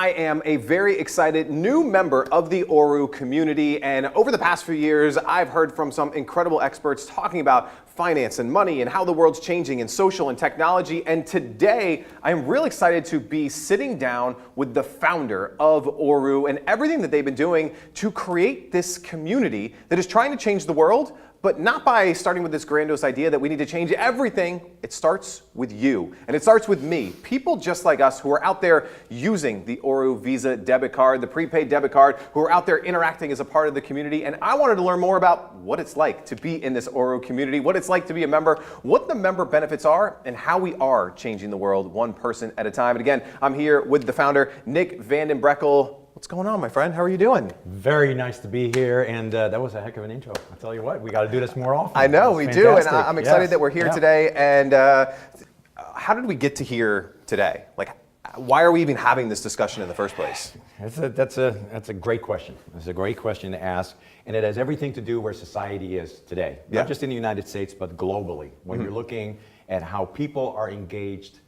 I am a very excited new member of the ORU community, and over the past few years, I've heard from some incredible experts talking about finance and money and how the world's changing in social and technology. And today, I'm really excited to be sitting down with the founder of ORU and everything that they've been doing to create this community that is trying to change the world, but not by starting with this grandiose idea that we need to change everything. It starts with you, and it starts with me. People just like us who are out there using the ORU Visa debit card, the prepaid debit card, who are out there interacting as a part of the community. And I wanted to learn more about what it's like to be in this ORU community, what it's like to be a member, what the member benefits are, and how we are changing the world one person at a time. And again, I'm here with the founder, Nick Vanden Brekkel. What's going on, my friend? How are you doing? Very nice to be here, and that was a heck of an intro. I'll tell you what, we got to do this more often. I know, we do, and I'm excited that we're here today. And how did we get to here today? Like, why are we even having this discussion in the first place? That's a great question. It's a great question to ask, and it has everything to do where society is today. Not just in the United States, but globally. When you're looking at how people are engaged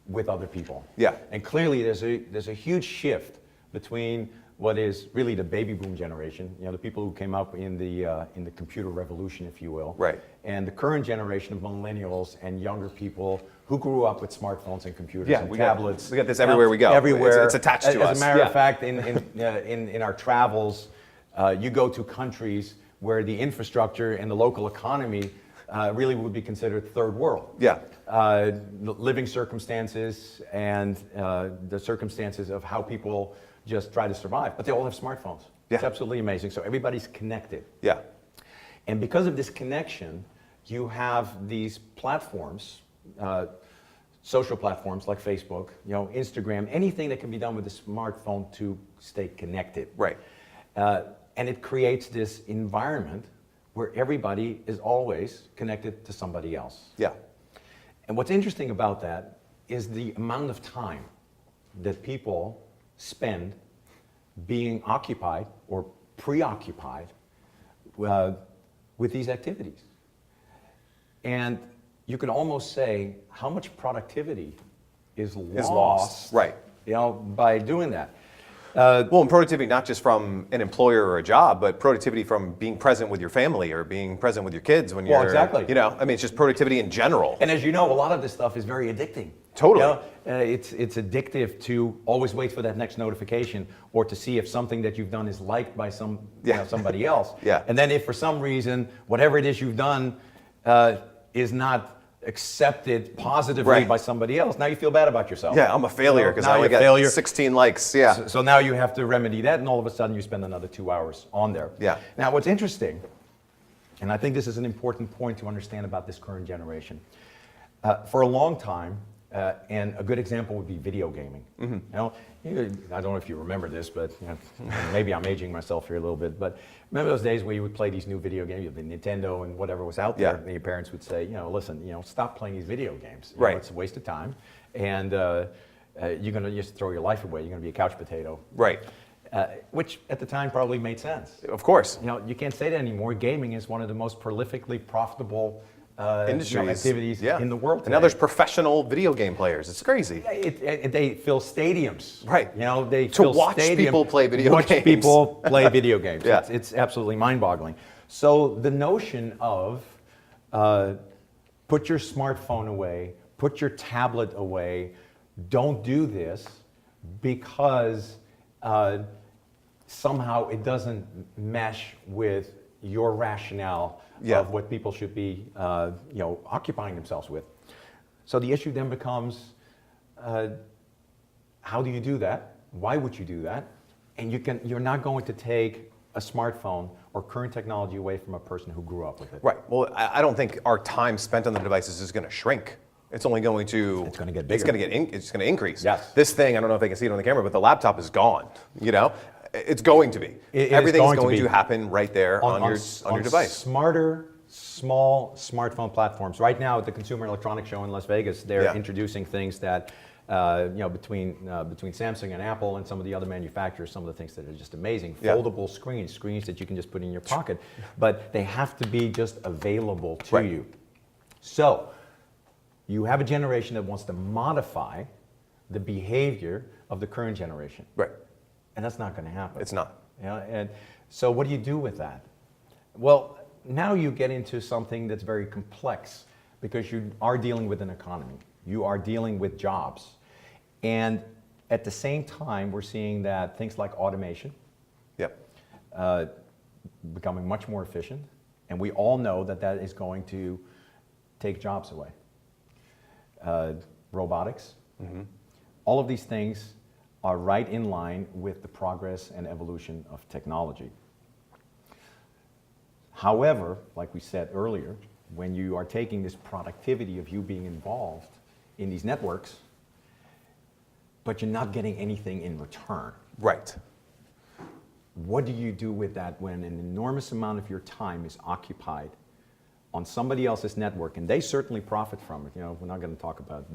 with other people. Yeah. And clearly, there's a huge shift between what is really the baby boom generation, the people who came up in the computer revolution, if you will, right, and the current generation of millennials and younger people who grew up with smartphones and computers and tablets. We got this everywhere we go. Everywhere, it's attached to us. As a matter of fact, in our travels, you go to countries where the infrastructure and the local economy really would be considered third world. Yeah. Living circumstances and the circumstances of how people just try to survive, but they all have smartphones. Yeah. It's absolutely amazing. So everybody's connected. Yeah. And because of this connection, you have these platforms, social platforms like Facebook, Instagram, anything that can be done with a smartphone to stay connected. Right. And it creates this environment where everybody is always connected to somebody else. Yeah. And what's interesting about that is the amount of time that people spend being occupied or preoccupied with these activities. And you can almost say how much productivity is lost, right, by doing that. Well, and productivity not just from an employer or a job, but productivity from being present with your family or being present with your kids when you're. Well, exactly. It's just productivity in general. And as you know, a lot of this stuff is very addicting. Totally. It's addictive to always wait for that next notification or to see if something that you've done is liked by somebody else. Yeah. And then if for some reason, whatever it is you've done is not accepted positively by somebody else, now you feel bad about yourself. Yeah, I'm a failure because I only got 16 likes. Yeah. So now you have to remedy that, and all of a sudden you spend another 2 hours on there. Yeah. Now what's interesting, and I think this is an important point to understand about this current generation, for a long time, and a good example would be video gaming. I don't know if you remember this, but maybe I'm aging myself here a little bit, but remember those days where you would play these new video games, the Nintendo and whatever was out there, and your parents would say, listen, stop playing these video games. It's a waste of time, and you're going to just throw your life away. You're going to be a couch potato. Right. Which at the time probably made sense. Of course. You can't say that anymore. Gaming is one of the most prolifically profitable industries, activities in the world today. And now there's professional video game players. It's crazy. They fill stadiums. Right. They to watch people play video games. Watch people play video games. Yeah. It's absolutely mind-boggling. So the notion of put your smartphone away, put your tablet away, don't do this because somehow it doesn't mesh with your rationale of what people should be, occupying themselves with. So the issue then becomes, how do you do that? Why would you do that? And you're not going to take a smartphone or current technology away from a person who grew up with it. Right. Well, I don't think our time spent on the devices is going to shrink. It's only going to. It's going to get bigger. It's going to increase. Yes. This thing, I don't know if they can see it on the camera, but the laptop is gone. It's going to be. Everything's going to happen right there on your device. Smarter, small smartphone platforms. Right now at the Consumer Electronics Show in Las Vegas, they're introducing things that, between Samsung and Apple and some of the other manufacturers, some of the things that are just amazing. Foldable screens that you can just put in your pocket, but they have to be just available to you. So you have a generation that wants to modify the behavior of the current generation. Right. And that's not going to happen. It's not. Yeah, and so what do you do with that? Well, now you get into something that's very complex because you are dealing with an economy. You are dealing with jobs. And at the same time, we're seeing that things like automation Yep. becoming much more efficient. And we all know that that is going to take jobs away. Robotics. All of these things are right in line with the progress and evolution of technology. However, like we said earlier, when you are taking this productivity of you being involved in these networks, but you're not getting anything in return. Right. What do you do with that when an enormous amount of your time is occupied on somebody else's network, and they certainly profit from it? You know, we're not going to talk about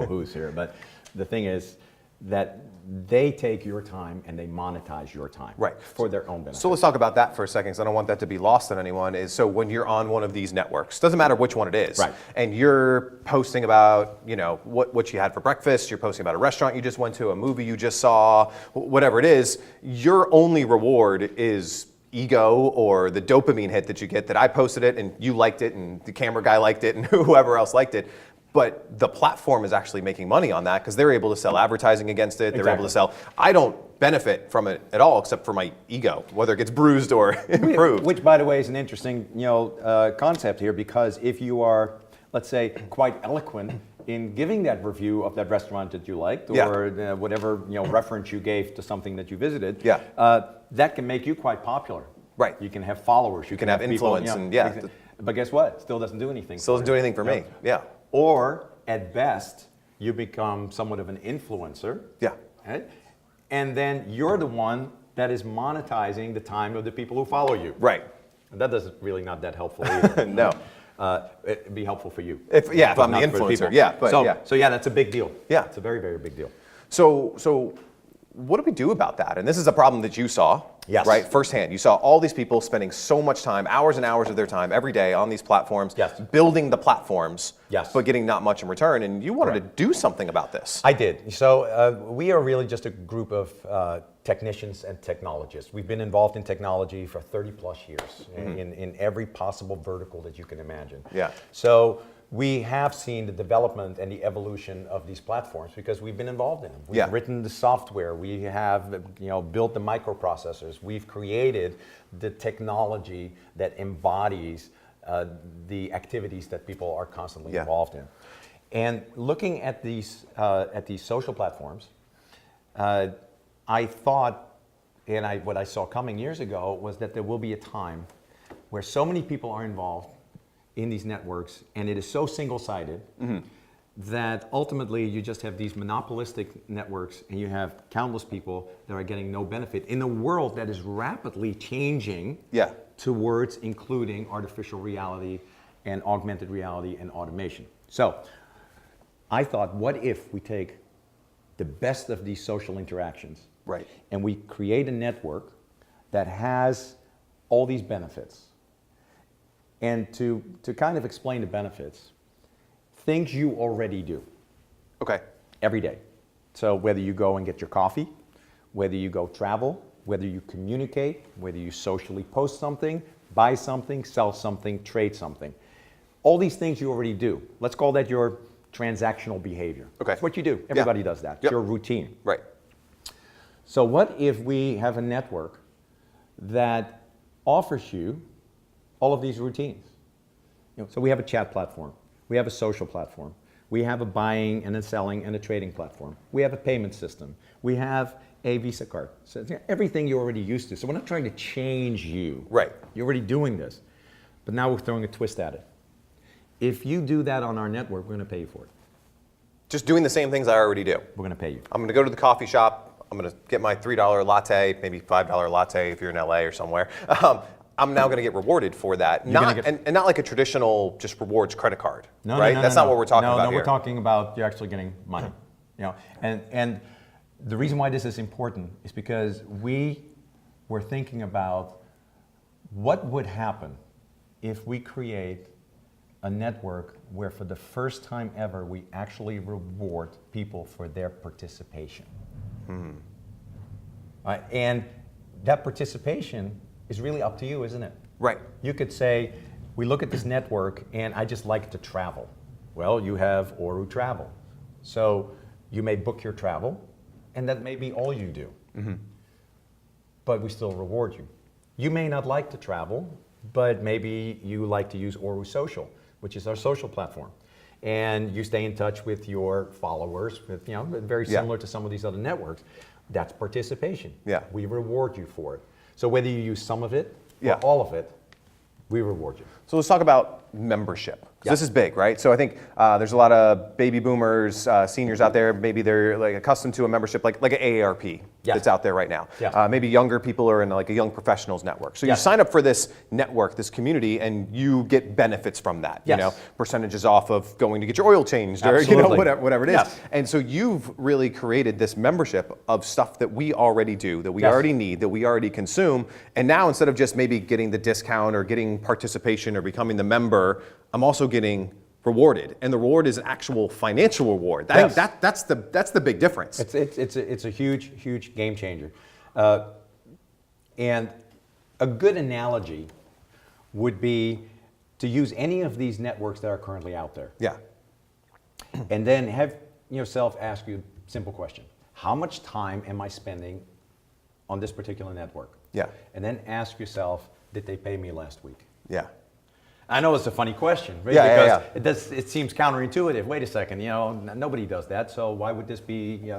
who's here, but the thing is that they take your time and they monetize your time for their own benefit. So let's talk about that for a second, because I don't want that to be lost on anyone. Is so when you're on one of these networks, doesn't matter which one it is, and you're posting about, you know, what you had for breakfast, you're posting about a restaurant you just went to, a movie you just saw, whatever it is, your only reward is ego or the dopamine hit that you get that I posted it and you liked it and the camera guy liked it and whoever else liked it. But the platform is actually making money on that because they're able to sell advertising against it. They're able to sell. I don't benefit from it at all except for my ego, whether it gets bruised or improved. Which, by the way, is an interesting concept here, because if you are, let's say, quite eloquent in giving that review of that restaurant that you liked, or whatever reference you gave to something that you visited, that can make you quite popular. Right. You can have followers. You can have influence, and But guess what? Still doesn't do anything. Still doesn't do anything for me. Yeah. Or at best, you become somewhat of an influencer. Yeah. Right? And then you're the one that is monetizing the time of the people who follow you. Right. And that doesn't really not that helpful either. No. It'd be helpful for you. If I'm the influencer. Yeah. But so that's a big deal. Yeah. It's a very, very big deal. So what do we do about that? And this is a problem that you saw, right, firsthand. You saw all these people spending so much time, hours and hours of their time every day on these platforms, building the platforms, but getting not much in return. And you wanted to do something about this. I did. So we are really just a group of technicians and technologists. We've been involved in technology for 30 plus years in every possible vertical that you can imagine. Yeah. So we have seen the development and the evolution of these platforms because we've been involved in them. We've written the software. We have built the microprocessors. We've created the technology that embodies the activities that people are constantly involved in. And looking at these social platforms, I thought, and what I saw coming years ago was that there will be a time where so many people are involved in these networks, and it is so single-sided that ultimately you just have these monopolistic networks, and you have countless people that are getting no benefit in a world that is rapidly changing towards including artificial reality and augmented reality and automation. So I thought, what if we take the best of these social interactions and we create a network that has all these benefits? And to kind of explain the benefits, things you already do. Every day. So whether you go and get your coffee, whether you go travel, whether you communicate, whether you socially post something, buy something, sell something, trade something. All these things you already do. Let's call that your transactional behavior. That's what you do. Everybody does that. It's your routine. Right. So what if we have a network that offers you all of these routines? So we have a chat platform, we have a social platform, we have a buying and a selling and a trading platform, we have a payment system, we have a Visa card. So it's everything you're already used to. So we're not trying to change you. You're already doing this. But now we're throwing a twist at it. If you do that on our network, we're going to pay you for it. Just doing the same things I already do. We're going to pay you. I'm going to go to the coffee shop. I'm going to get my $3 latte, maybe $5 latte if you're in LA or somewhere. I'm now going to get rewarded for that. And not like a traditional just rewards credit card, right? That's not what we're talking about here. No, we're talking about you're actually getting money. And the reason why this is important is because we were thinking about what would happen if we create a network where for the first time ever we actually reward people for their participation. And that participation is really up to you, isn't it? Right. You could say, we look at this network and I just like to travel. Well, you have ORU Travel. So you may book your travel and that may be all you do. But we still reward you. You may not like to travel, but maybe you like to use ORU Social, which is our social platform. And you stay in touch with your followers, with, very similar to some of these other networks. That's participation. Yeah. We reward you for it. So whether you use some of it or Yeah. all of it, we reward you. So let's talk about membership. 'Cause this is big, right? So I think there's a lot of baby boomers, seniors out there. Maybe they're like accustomed to a membership like an AARP that's out there right now. Maybe younger people are in like a young professionals network. So you sign up for this network, this community, and you get benefits from that. You know, percentages off of going to get your oil changed, or whatever it is. And so you've really created this membership of stuff that we already do, that we already need, that we already consume. And now instead of just maybe getting the discount or getting participation or becoming the member, I'm also getting rewarded, and the reward is an actual financial reward. I think that's the big difference. It's a huge game changer, and a good analogy would be to use any of these networks that are currently out there. Yeah. And then have yourself ask you a simple question: how much time am I spending on this particular network? Yeah. And then ask yourself, did they pay me last week? Yeah. I know it's a funny question, right? Because it seems counterintuitive. Wait a second, nobody does that, so why would this be?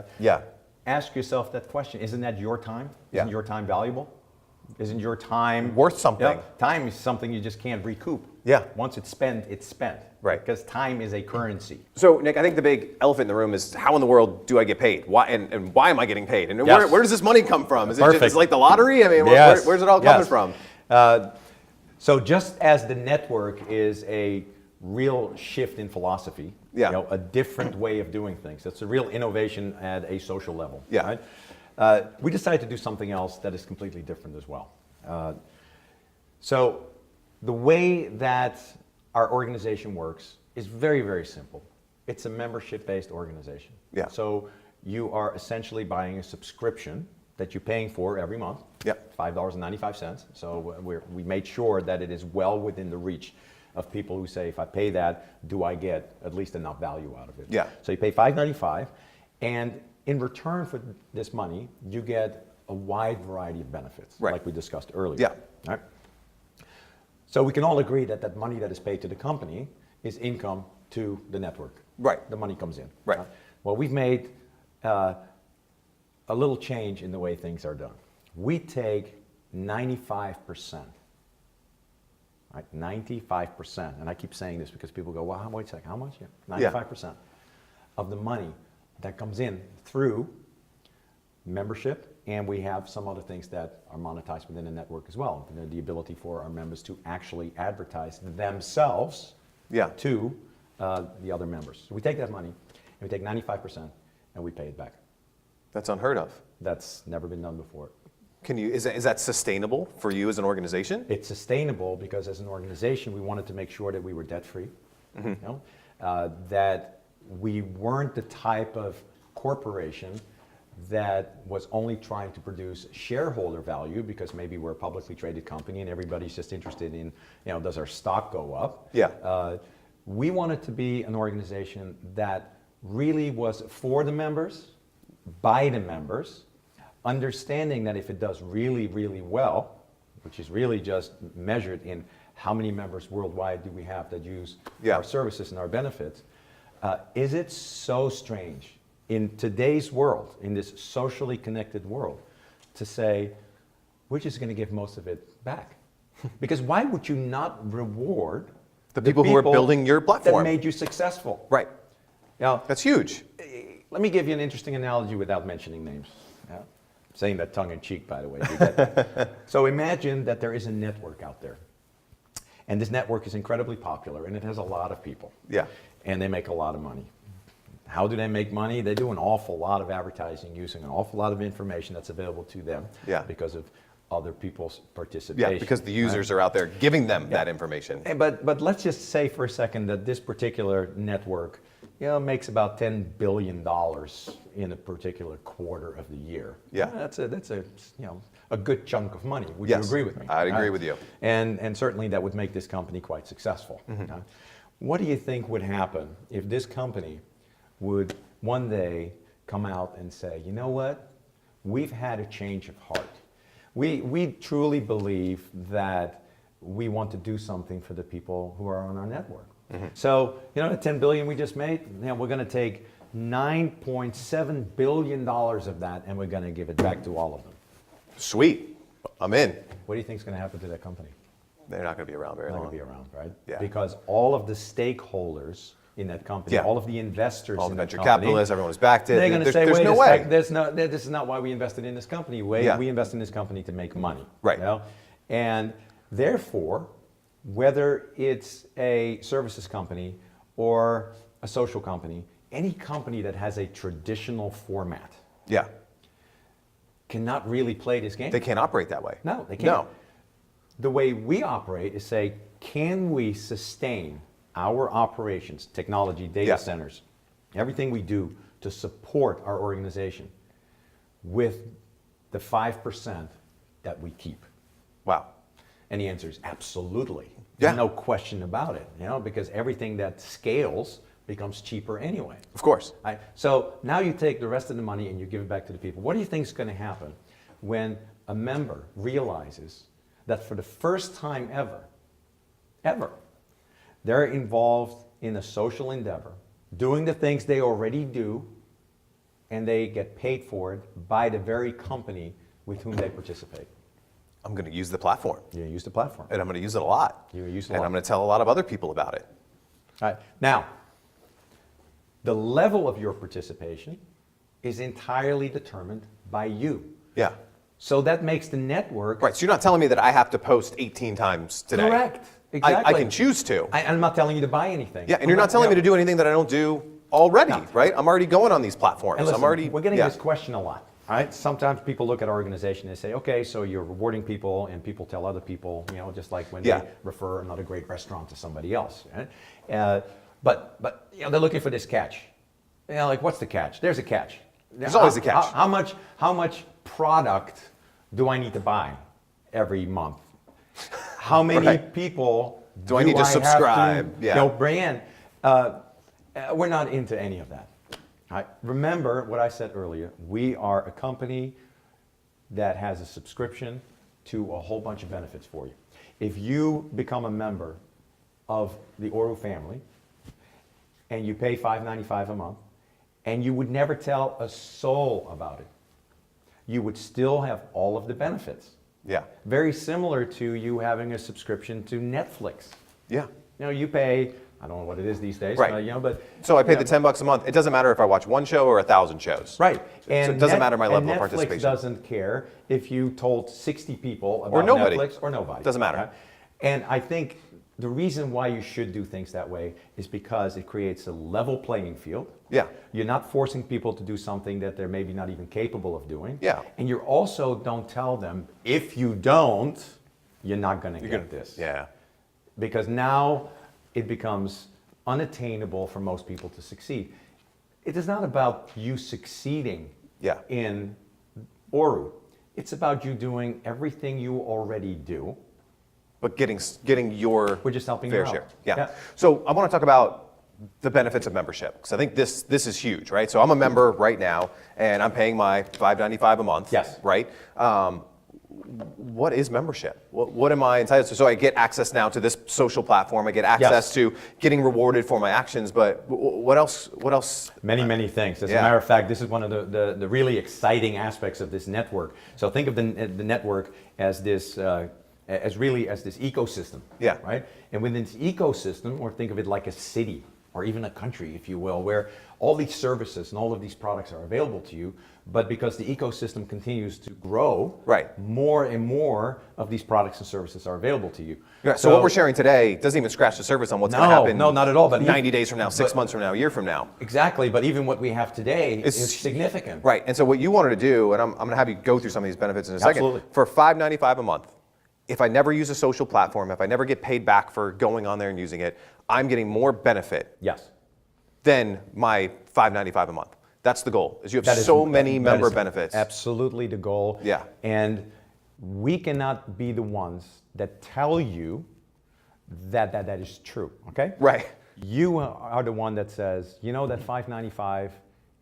Ask yourself that question. Isn't that your time? Isn't your time valuable? Isn't your time worth something? Time is something you just can't recoup. Once it's spent, it's spent. Right. Because time is a currency. So, Nick, I think the big elephant in the room is how in the world do I get paid? Why and why am I getting paid? And where does this money come from? Is it just like the lottery? I mean, where's it all coming from? So just as the network is a real shift in philosophy, a different way of doing things. It's a real innovation at a social level. Right? We decided to do something else that is completely different as well. So the way that our organization works is very, very simple. It's a membership-based organization. So you are essentially buying a subscription that you're paying for every month. $5.95. So we made sure that it is well within the reach of people who say, if I pay that, do I get at least enough value out of it? So you pay $5.95, and in return for this money, you get a wide variety of benefits, like we discussed earlier. Right? So we can all agree that that money that is paid to the company is income to the network. The money comes in. Well, we've made a little change in the way things are done. We take 95%, right? 95%, and I keep saying this because people go, well, wait a second, how much? 95% of the money that comes in through membership, and we have some other things that are monetized within the network as well. The ability for our members to actually advertise themselves to the other members. So we take that money, and we take 95%, and we pay it back. That's unheard of. That's never been done before. Is that sustainable for you as an organization? It's sustainable because as an organization, we wanted to make sure that we were debt-free, that we weren't the type of corporation that was only trying to produce shareholder value because maybe we're a publicly traded company and everybody's just interested in, does our stock go up? We wanted to be an organization that really was for the members, by the members, understanding that if it does really, really well, which is really just measured in how many members worldwide do we have that use our services and our benefits, is it so strange in today's world, in this socially connected world, to say, we're just going to give most of it back? Because why would you not reward the people who are building your platform that made you successful? That's huge. Let me give you an interesting analogy without mentioning names. Saying that tongue-in-cheek, by the way. You get that. So imagine that there is a network out there. And this network is incredibly popular, and it has a lot of people. And they make a lot of money. How do they make money? They do an awful lot of advertising using an awful lot of information that's available to them because of other people's participation. Because the users are out there giving them that information. But let's just say for a second that this particular network makes about $10 billion in a particular quarter of the year. Yeah. That's a good chunk of money. Would Yes, you agree with me? I'd agree with you. And certainly that would make this company quite successful. What do you think would happen if this company would one day come out and say, you know what, we've had a change of heart. We truly believe that we want to do something for the people who are on our network. So, the 10 billion we just made, we're going to take $9.7 billion of that and we're going to give it back to all of them. Sweet. I'm in. What do you think is going to happen to that company? They're not going to be around very long. They're going to be around, right? Yeah. Because all of the stakeholders in that company, all of the investors all in the that venture company, capitalists, everyone has backed it. they're going to say, there's wait no a way. sec, this is not why we invested in this company. We invest in this company to make money. Right. And therefore, whether it's a services company or a social company, any company that has a traditional format cannot really play this game. They can't operate that way. No, they can't. No. The way we operate is say, can we sustain our operations, technology, data centers, everything we do to support our organization with the 5% that we keep? Wow. And the answer is absolutely. Yeah. No question about it, because everything that scales becomes cheaper anyway. Of course. Right? So now you take the rest of the money and you give it back to the people. What do you think is going to happen when a member realizes that for the first time ever, they're involved in a social endeavor, doing the things they already do, and they get paid for it by the very company with whom they participate? I'm going to use the platform. You use the platform. And I'm going to use it a lot. You use it a and lot. I'm going to tell a lot of other people about it. All right. Now, the level of your participation is entirely determined by you. Yeah. So that makes the network... Right, so you're not telling me that I have to post 18 times today. Correct. Exactly. I can choose to. I'm not telling you to buy anything. Yeah, and you're not telling me to do anything that I don't do already, No. right? I'm already going on these platforms. And listen, we're getting yeah. this question a lot. All right. Sometimes people look at our organization and say, okay, so you're rewarding people and people tell other people, just like when they refer another great restaurant to somebody else. Right? But they're looking for this catch. Like, what's the catch? There's a catch. There's always a catch. How much product do I need to buy every month? How many people do I need to subscribe? Bring in? We're not into any of that. Remember what I said earlier. We are a company that has a subscription to a whole bunch of benefits for you. If you become a member of the ORU family and you pay $5.95 a month and you would never tell a soul about it, you would still have all of the benefits. Yeah. Very similar to you having a subscription to Netflix. Yeah. You pay, I don't know what it is these days, right. But so I pay the $10 a month. It doesn't matter if I watch one show or 1,000 shows. Right. And so it doesn't matter my level of Netflix participation. doesn't care if you told 60 people about or nobody. Netflix or nobody. Doesn't matter. Right? And I think the reason why you should do things that way is because it creates a level playing field. Yeah. You're not forcing people to do something that they're maybe not even capable of doing. Yeah. And you also don't tell them, if you don't, you're not going to get this. Yeah. Because now it becomes unattainable for most people to succeed. It is not about you succeeding in ORU. It's about you doing everything you already do. But getting your We're just helping fair you out. share. Yeah. So I want to talk about the benefits of membership, because I think this is huge, right? So I'm a member right now, and I'm paying my $5.95 a month. Yes. Right? What is membership? What am I entitled to? So I get access now to this social platform. I get access to getting rewarded for my actions. But what else? What else? Many things. As a matter of fact, this is one of the really exciting aspects of this network. So think of the network as this. As this ecosystem, right? And within this ecosystem, or think of it like a city, or even a country, if you will, where all these services and all of these products are available to you, but because the ecosystem continues to grow, more and more of these products and services are available to you. Yeah, so what we're sharing today doesn't even scratch the surface on what's going to happen. No, not at all. But 90 days from now, 6 months from now, a year from now. Exactly, but even what we have today is significant. Right, and so what you wanted to do, and I'm going to have you go through some of these benefits in a second. For $5.95 a month, if I never use a social platform, if I never get paid back for going on there and using it, I'm getting more benefit than my $5.95 a month. That's the goal. Is you have That is- so many that member is benefits. Absolutely the goal. Yeah. And we cannot be the ones that tell you that is true, okay? Right. You are the one that says, you know, that $5.95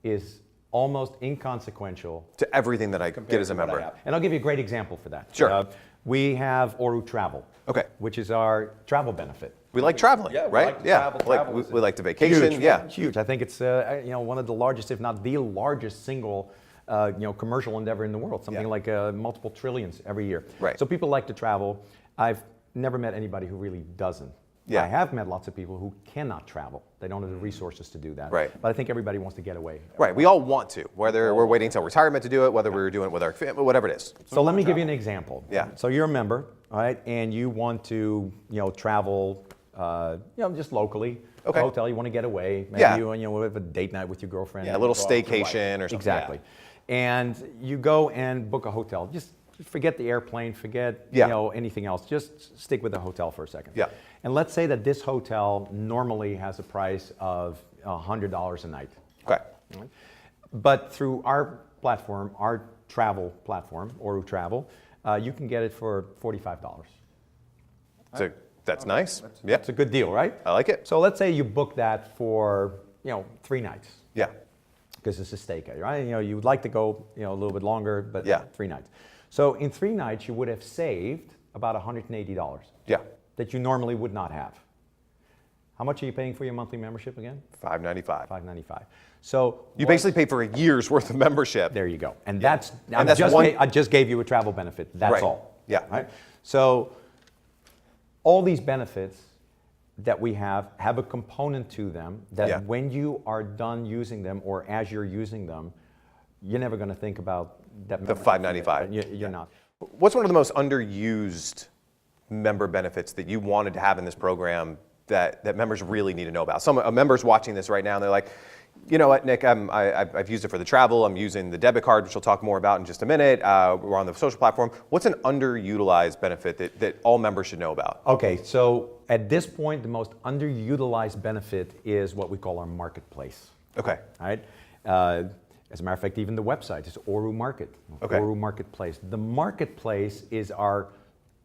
is almost inconsequential To everything that I get as a to what I member. have. And I'll give you a great example for that. Sure. We have ORU Travel, Okay. which is our travel benefit. We like traveling, Yeah, we right? like to travel. Travel is we like to vacation. Huge, Yeah. huge. I think it's one of the largest, if not the largest, single commercial endeavor in the world. Something Yeah. like multiple trillions every year. Right. So people like to travel. I've never met anybody who really doesn't. Yeah. I have met lots of people who cannot travel. They don't have the resources to do that. Right. But I think everybody wants to get away. Right. We all want to, whether we're waiting until retirement to do it, whether we're doing it with our family, whatever it is. So let me give you an example. Yeah. So you're a member, all right, and you want to, travel, just locally. Okay. A hotel, you want to get away. Maybe Yeah. you have a date night with your girlfriend. Yeah, a little Go out with your staycation or something. Exactly. And you go and book a hotel. Just forget the airplane, forget Yeah. anything else. Just stick with the hotel for a second. Yeah. And let's say that this hotel normally has a price of $100 a night. Okay. But through our platform, our travel platform, ORU Travel, you can get it for $45. So that's nice. Yeah. It's a good deal, right? I like it. So let's say you book that for 3 nights. Yeah. Because it's a staycation, right? You would like to go, a little bit longer, but Yeah. 3 nights. So in 3 nights, you would have saved about $180 Yeah. that you normally would not have. How much are you paying for your monthly membership again? $5.95. $5.95. So You basically pay for a year's worth of membership. there you go, and Yeah. that's And that's one- I just gave you a travel benefit. That's Right. all. Yeah. Right. So all these benefits that we have a component to them that Yeah. when you are done using them or as you're using them, you're never going to think about that. The $5.95. You're not. What's one of the most underused member benefits that you wanted to have in this program that members really need to know about? A member's watching this right now and they're like, you know what, Nick, I've used it for the travel. I'm using the debit card, which we'll talk more about in just a minute. We're on the social platform. What's an underutilized benefit that all members should know about? Okay, so at this point, the most underutilized benefit is what we call our marketplace. Okay. All right. As a matter of fact, even the website is ORU Market. Okay. ORU Marketplace. The marketplace is our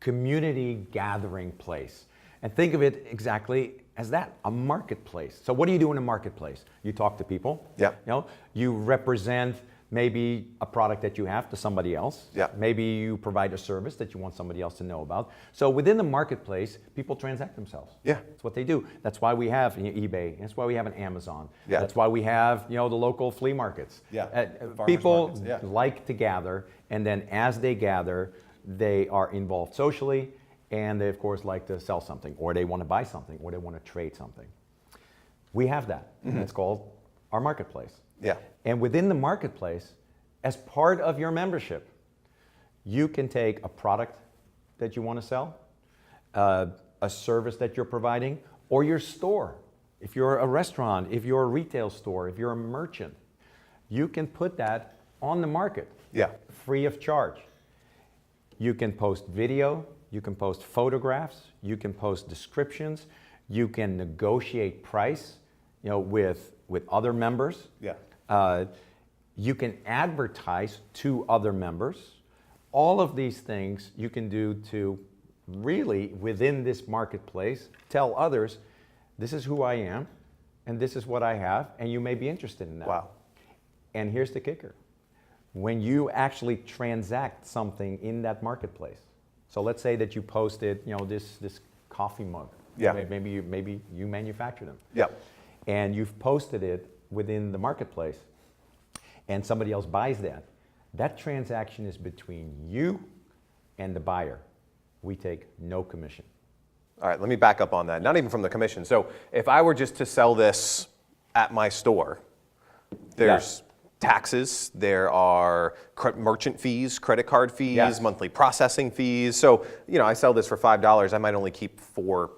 community gathering place. And think of it exactly as that, a marketplace. So what do you do in a marketplace? You talk to people. Yeah. You represent maybe a product that you have to somebody else. Yeah. Maybe you provide a service that you want somebody else to know about. So within the marketplace, people transact themselves. Yeah. That's what they do. That's why we have eBay. That's why we have an Amazon. Yeah. That's why we have, the local flea markets. Yeah. Farmers People markets, yeah. like to gather, and then as they gather, they are involved socially, and they of course like to sell something, or they want to buy something, or they want to trade something. We have that. And it's called our marketplace. Yeah. And within the marketplace, as part of your membership, you can take a product that you want to sell, a service that you're providing, or your store. If you're a restaurant, if you're a retail store, if you're a merchant, you can put that on the market. Yeah. Free of charge. You can post video, you can post photographs, you can post descriptions, you can negotiate price, with other members. Yeah. You can advertise to other members. All of these things you can do to really, within this marketplace, tell others, this is who I am, and this is what I have, and you may be interested in that. Wow. And here's the kicker. When you actually transact something in that marketplace, so let's say that you posted, this coffee mug. Yeah. Maybe you manufacture them. Yeah. And you've posted it within the marketplace, and somebody else buys that. That transaction is between you and the buyer. We take no commission. All right, let me back up on that. Not even from the commission. So if I were just to sell this at my store, there's taxes, there are merchant fees, credit card fees, Yes. monthly processing fees. So, I sell this for $5, I might only keep $4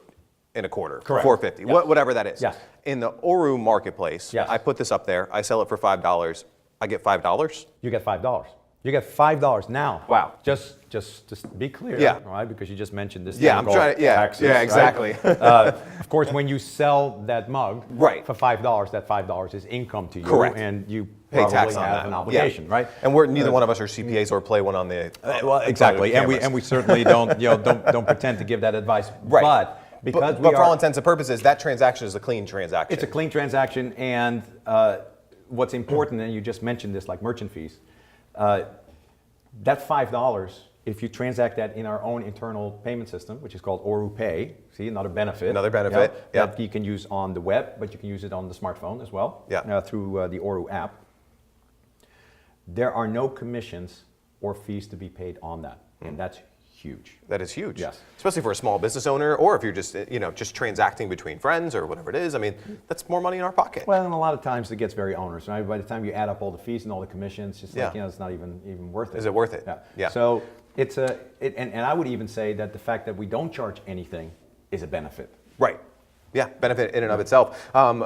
and a quarter, Correct. $4.50, Yes. whatever that is. Yes. In the ORU marketplace, Yes. I put this up there, I sell it for $5, I get $5. You get $5. You get $5 now. Wow. Just to be clear, Yeah. all right? Because you just mentioned this. Yeah, thing I'm called trying to, yeah, taxes, yeah, right? exactly. Of course, when you sell that mug Right. for $5, that $5 is income to you, Correct. and you Pay probably tax on have that. an obligation, Yeah. right? And we're neither one of us are CPAs or play one on the Well, exactly, and cameras. we certainly don't don't pretend to give that advice, Right. But because but we for all are, intents and purposes, that transaction is a clean transaction. it's a clean transaction, and what's important, and you just mentioned this, like merchant fees, that $5, if you transact that in our own internal payment system, which is called ORU Pay, see, another benefit. Another benefit, yeah. That you can use on the web, but you can use it on the smartphone as well, Yeah. through the ORU app. There are no commissions or fees to be paid on that, and that's huge. That is huge. Yes. Especially for a small business owner, or if you're just just transacting between friends or whatever it is. I mean, that's more money in our pocket. Well, and a lot of times it gets very onerous, right? By the time you add up all the fees and all the commissions, it's like, Yeah. it's not even worth it. Is it worth it? Yeah. Yeah. So it's and I would even say that the fact that we don't charge anything is a benefit. Right. Yeah, benefit in and of itself. I'm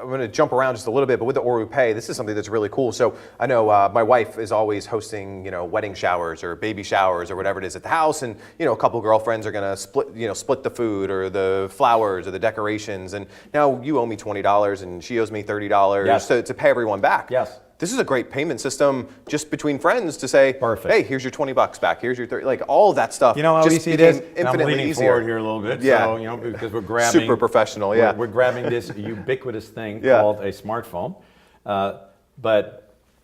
going to jump around just a little bit, but with the ORU Pay, this is something that's really cool. So I know my wife is always hosting, wedding showers or baby showers or whatever it is at the house, and a couple girlfriends are going to split the food or the flowers or the decorations, and now you owe me $20 and she owes me $30 Yes. to pay everyone back. Yes. This is a great payment system just between friends to say, Perfect. hey, here's your $20 back, here's your 30, like all of that stuff. You know how just easy it became is? And I'm infinitely leaning easier. forward here a little bit, Yeah. so, because we're grabbing... Super professional, yeah. We're grabbing this ubiquitous thing Yeah. called a smartphone.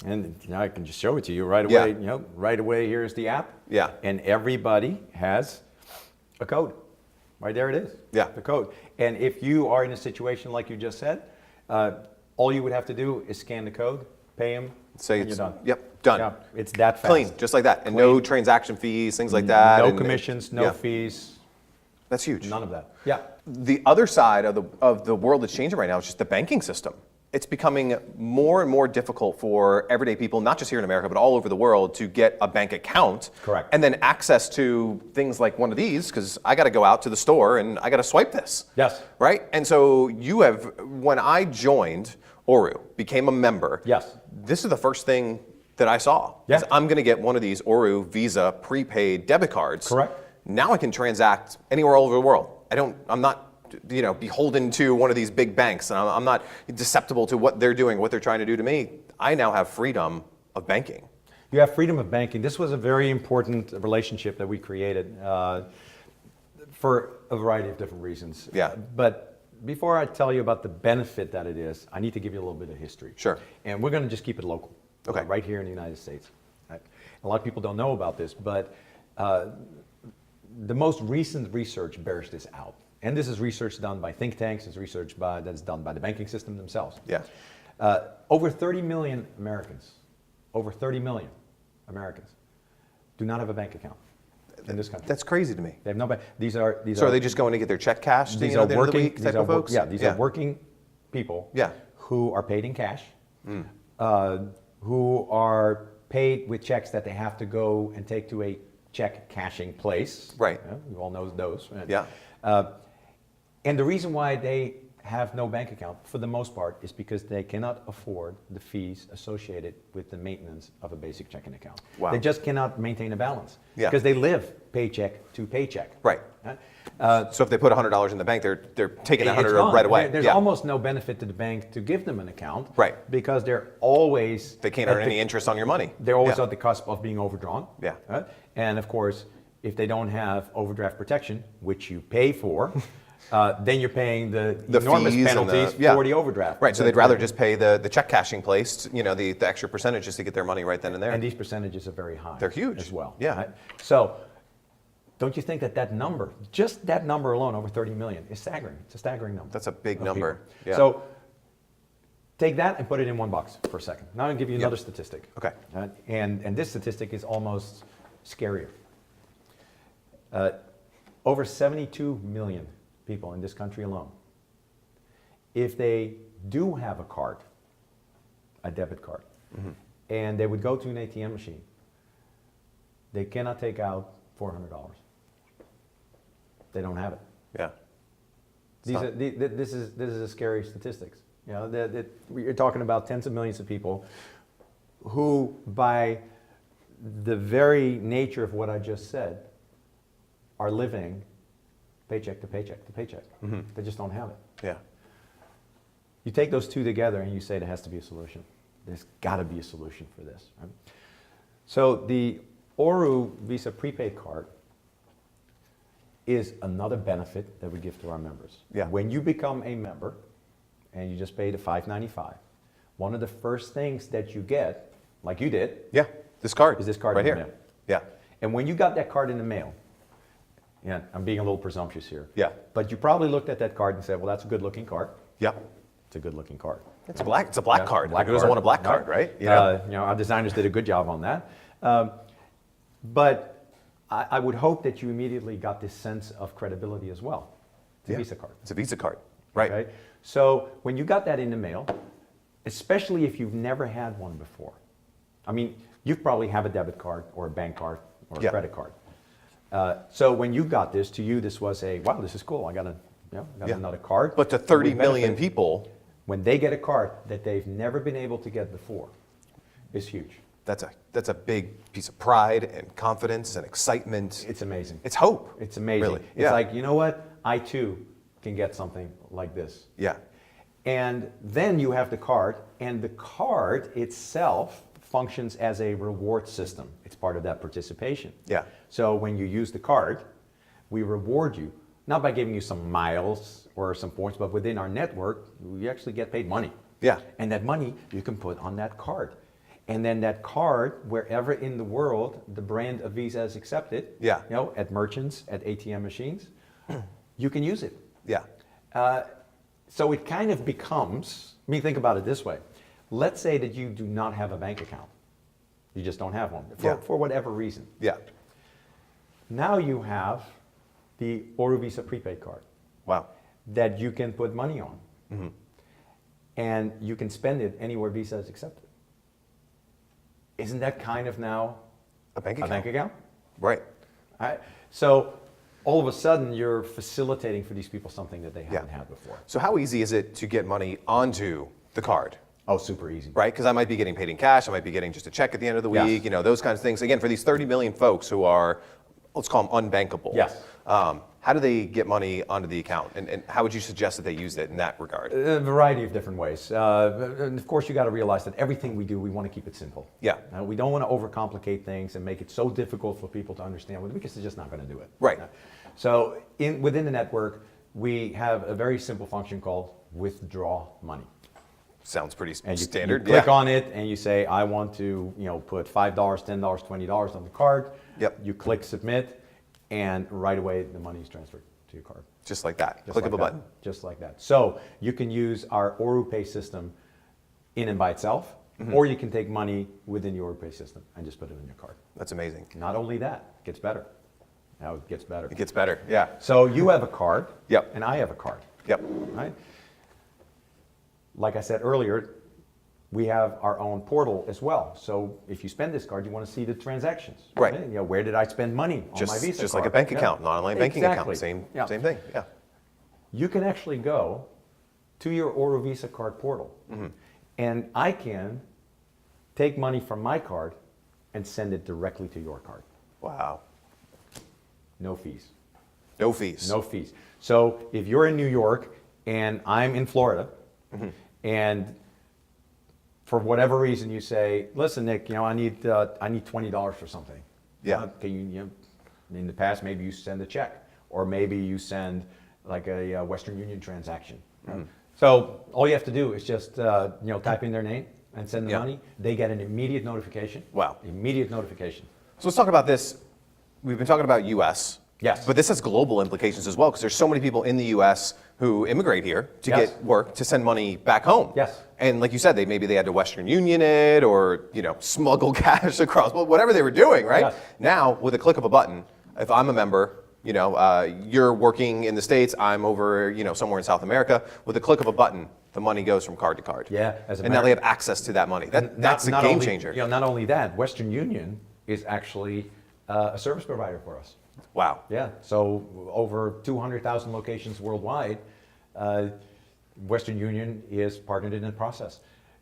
And I can just show it to you right Yeah. away. Right away, here's the app. Yeah. And everybody has a code. Right there it is. Yeah. The code. And if you are in a situation like you just said, all you would have to do is scan the code, pay them, Say and it's you're done. Yep, done. Yeah, it's that fast. Clean, just like that, and no Clean. transaction fees, things like that. No and commissions, no yeah. fees, That's huge. none of that. Yeah. The other side of the world that's changing right now is just the banking system. It's becoming more and more difficult for everyday people, not just here in America, but all over the world, to get a bank account. Correct. And then access to things like one of these, because I got to go out to the store and I got to swipe this. Yes. Right? And so you have, when I joined ORU, became a member, Yes. this is the first thing that I saw. Yeah. Is I'm going to get one of these ORU Visa prepaid debit cards. Correct. Now I can transact anywhere all over the world. I'm not beholden to one of these big banks, and I'm not susceptible to what they're doing, what they're trying to do to me. I now have freedom of banking. You have freedom of banking. This was a very important relationship that we created for a variety of different reasons. Yeah. But before I tell you about the benefit that it is, I need to give you a little bit of history. Sure. And we're going to just keep it local. Okay. Right here in the United States. Right? A lot of people don't know about this, but the most recent research bears this out. And this is research done by think tanks. It's research that's done by the banking system themselves. Yeah. Over 30 million Americans, do not have a bank account in this country. That's crazy to me. They have no bank. These are So are they just going to get their check cashed these at are the end of the working. week These type are of folks? these are working people. Yeah. Who are paid in cash. Who are paid with checks that they have to go and take to a check cashing place. Right. Yeah, we all know those. Yeah. And the reason why they have no bank account, for the most part, is because they cannot afford the fees associated with the maintenance of a basic checking account. Wow. They just cannot maintain a balance. Yeah. Because they live paycheck to paycheck. Right. So if they put $100 in the bank, they're taking that It's 100 gone. right away. There's Yeah. almost no benefit to the bank to give them an account. Right. Because they're always... They can't at earn the- any interest on your money. They're always Yeah. at the cusp of being overdrawn. Yeah. And of course, if they don't have overdraft protection, which you pay for, then you're paying the enormous fees and penalties yeah. for the overdraft. Right, so they'd rather just pay the check cashing place, the extra percentage just to get their money right then and there. And these percentages are very high. They're huge. As well. Yeah. Right? So, don't you think that number, just that number alone, over 30 million, is staggering? It's a staggering number. That's a big of number. people. Yeah. So, take that and put it in one box for a second. Now I'm going to give you another statistic. Okay. And this statistic is almost scarier. Over 72 million people in this country alone, if they do have a card, a debit card, and they would go to an ATM machine, they cannot take out $400. They don't have it. Yeah. This is a scary statistics. You're talking about tens of millions of people who, by the very nature of what I just said are living paycheck to paycheck to paycheck. They just don't have it. Yeah. You take those two together and you say there has to be a solution. There's got to be a solution for this. Right? So the ORU Visa prepaid card is another benefit that we give to our members. Yeah. When you become a member and you just pay the $5.95, one of the first things that you get, like you did, Yeah. This card. is this card right in the here. mail. Yeah. And when you got that card in the mail, yeah, I'm being a little presumptuous here. Yeah. But you probably looked at that card and said, well, that's a good looking card. Yeah. It's a good looking card. It's black. It's a black Yeah, card. black Who doesn't card. want a black card, right? Yeah. Our designers did a good job on that. But I would hope that you immediately got this sense of credibility as well. It's a Visa card. It's a Visa card. Right. Okay? So when you got that in the mail, especially if you've never had one before, I mean, you probably have a debit card or a bank card or a Yeah. credit card. So when you got this, to you, this was a, wow, this is cool. I got Yeah. another card. But to 30 We million benefit people, when they get a card that they've never been able to get before, is huge. that's a big piece of pride and confidence and excitement. It's amazing. It's hope. It's amazing. Really. It's Yeah. like, you know what? I too can get something like this. Yeah. And then you have the card, and the card itself functions as a reward system. It's part of that participation. Yeah. So when you use the card, we reward you, not by giving you some miles or some points, but within our network, you actually get paid money. Yeah. And that money you can put on that card. And then that card, wherever in the world the brand of Visa is accepted, Yeah. at merchants, at ATM machines, you can use it. Yeah. So it kind of becomes, I mean, think about it this way. Let's say that you do not have a bank account. You just don't have one Yeah. for whatever reason. Yeah. Now you have the ORU Visa prepaid card Wow. that you can put money on. And you can spend it anywhere Visa is accepted. Isn't that kind of now A bank a account. bank account? Right. So all of a sudden you're facilitating for these people something that they haven't had before. So how easy is it to get money onto the card? Oh, super easy. Right? Because I might be getting paid in cash. I might be getting just a check at the end of the Yes. week. Those kinds of things. Again, for these 30 million folks who are, let's call them unbankable. Yes. How do they get money onto the account? And how would you suggest that they use it in that regard? A variety of different ways. And of course, you got to realize that everything we do, we want to keep it simple. Yeah. We don't want to overcomplicate things and make it so difficult for people to understand because they're just not going to do it. Right. So within the network, we have a very simple function called withdraw money. Sounds pretty And you, standard. you click on it and you say, I want to put $5, $10, $20 on the card. Yep. You click submit, and right away the money is transferred to your card. Just like that. Just Click like of a that. button. Just like that. So you can use our ORU Pay system in and by itself, or you can take money within your ORU Pay system and just put it in your card. That's amazing. Not only that, it gets better. Now it gets better. It gets better. Yeah. So you have a card, Yep. and I have a card, Yep. right? Like I said earlier, we have our own portal as well. So if you spend this card, you want to see the transactions. Right. Where did I spend money on my Visa Just card? like a bank Yeah. account, an online banking Exactly. account. Yeah. Same thing. Yeah. You can actually go to your ORU Visa card portal, and I can take money from my card and send it directly to your card. Wow. No fees. No fees. No fees. So if you're in New York and I'm in Florida, and for whatever reason you say, listen, Nick, I need $20 for something. Yeah. Can you, in the past, maybe you send a check, or maybe you send like a Western Union transaction. So all you have to do is just type in their name and send the Yeah. money. They get an immediate notification. Wow. Immediate notification. So let's talk about this. We've been talking about U.S. Yes. But this has global implications as well, because there's so many people in the U.S. who immigrate here to Yes. get work, to send money back home. Yes. And like you said, maybe they had to Western Union it, or smuggle cash across, whatever they were doing, right? Yes. Now, with a click of a button, if I'm a member, you're working in the States, I'm over, somewhere in South America. With a click of a button, the money goes from card to card. Yeah. And now they have access to that money. That's a game changer. Not only that, Western Union is actually a service provider for us. Wow. Yeah, so over 200,000 locations worldwide, Western Union is partnered in the process.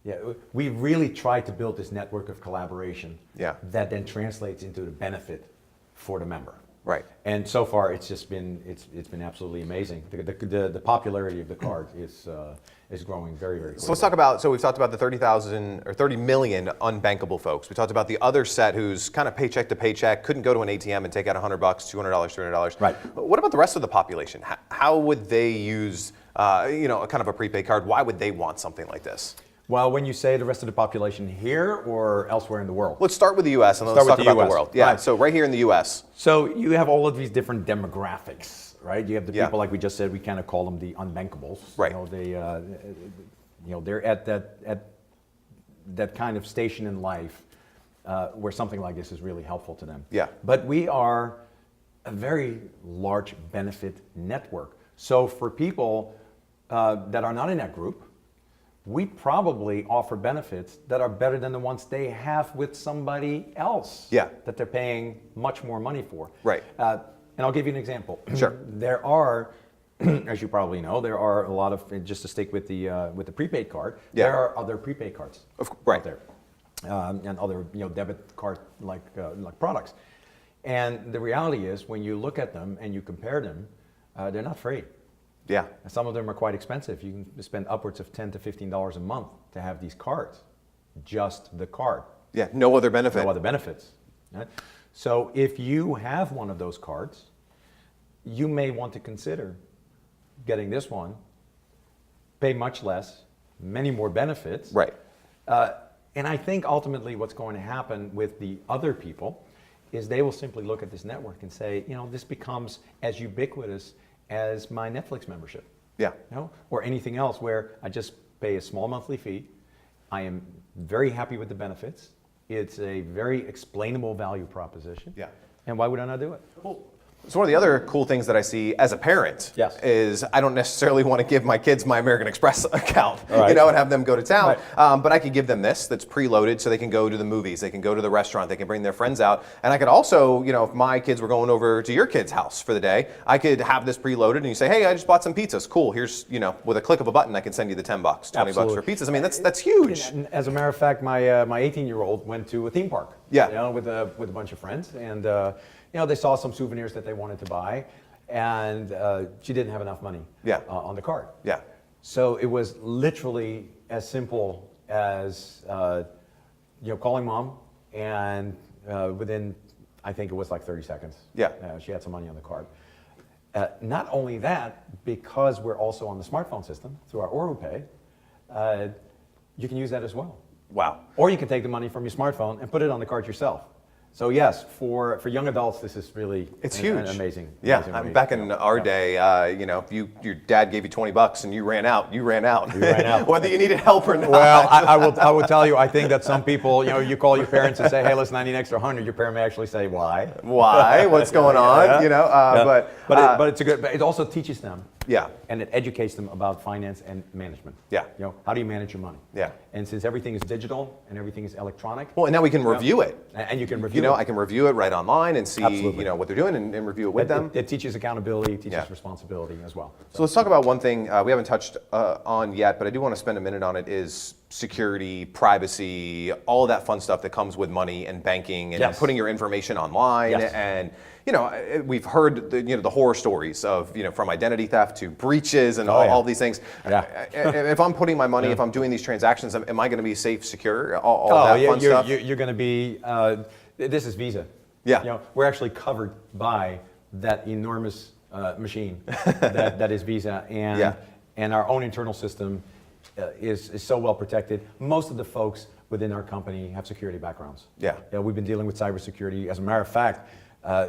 Yeah, we really tried to build this network of collaboration Yeah. that then translates into the benefit for the member. Right. And so far, it's just been it's been absolutely amazing. The popularity of the card is growing very, very quickly. So let's talk about, so we've talked about the 30,000 or 30 million unbankable folks. We talked about the other set who's kind of paycheck to paycheck, couldn't go to an ATM and take out $100, $200, $300. Right. What about the rest of the population? How would they use, a kind of a prepaid card? Why would they want something like this? Well, when you say the rest of the population here or elsewhere in the world? Let's start with the U.S. and then let's talk about the world. Yeah, Right. so right here in the U.S. So you have all of these different demographics, right? You have the Yeah. people, like we just said, we kind of call them the unbankables. Right. They're at that kind of station in life where something like this is really helpful to them. Yeah. But we are a very large benefit network. So for people that are not in that group, we probably offer benefits that are better than the ones they have with somebody else. Yeah. That they're paying much more money for. Right. And I'll give you an example. Sure. There are, as you probably know, there are a lot of, just to stick with the prepaid card, Yeah. there are other prepaid cards Right. out there, and other debit card like products. And the reality is, when you look at them and you compare them, they're not free. Yeah. Some of them are quite expensive. You can spend upwards of $10 to $15 a month to have these cards, just the card. Yeah, no other benefit. No other benefits. Right? So if you have one of those cards, you may want to consider getting this one, pay much less, many more benefits. Right. And I think ultimately what's going to happen with the other people is they will simply look at this network and say, this becomes as ubiquitous as my Netflix membership. Yeah. Or anything else where I just pay a small monthly fee. I am very happy with the benefits. It's a very explainable value proposition. Yeah. And why would I not do it? Cool. So one of the other cool things that I see as a parent Yes. is I don't necessarily want to give my kids my American Express account, All right. and have them go to town. Right. But I could give them this that's preloaded so they can go to the movies, they can go to the restaurant, they can bring their friends out. And I could also, if my kids were going over to your kid's house for the day, I could have this preloaded and you say, hey, I just bought some pizzas. Cool. Here's, with a click of a button, I can send you the $10, $20 Absolutely. for pizzas. I mean, that's huge. And as a matter of fact, my 18-year-old went to a theme park. Yeah. With a bunch of friends, and they saw some souvenirs that they wanted to buy, and she didn't have enough money. Yeah. On the card. Yeah. So it was literally as simple as calling mom, and within, I think it was like 30 seconds. Yeah. She had some money on the card. Not only that, because we're also on the smartphone system through our ORU Pay, you can use that as well. Wow. Or you can take the money from your smartphone and put it on the card yourself. So yes, for young adults, this is really huge. Amazing. Yeah, amazing way. back in our day, if your dad gave you $20 and you ran out, you ran out. You ran out. Whether you needed help or not. Well, I will tell you, I think that some people, you call your parents and say, hey, listen, I need an extra 100. Your parent may actually say, why? Why? What's going on? Yeah. But But it's a good. But it also teaches them. Yeah. And it educates them about finance and management. Yeah. How do you manage your money? Yeah. And since everything is digital and everything is electronic. Well, and now we can review it. And you can review it. I can review it right online and see, Absolutely. what they're doing and review it with them. It teaches accountability, it teaches Yeah. responsibility as well. So let's talk about one thing we haven't touched on yet, but I do want to spend a minute on it, is security, privacy, all of that fun stuff that comes with money and banking and Yes. putting your information online. Yes. And, we've heard the horror stories of, from identity theft to breaches and all these things. Yeah. If I'm putting my money, if I'm doing these transactions, am I going to be safe, secure, all that fun stuff? You're going to be, this is Visa. Yeah. We're actually covered by that enormous machine that is Visa. And, Yeah. and our own internal system is so well protected. Most of the folks within our company have security backgrounds. Yeah. We've been dealing with cybersecurity. As a matter of fact,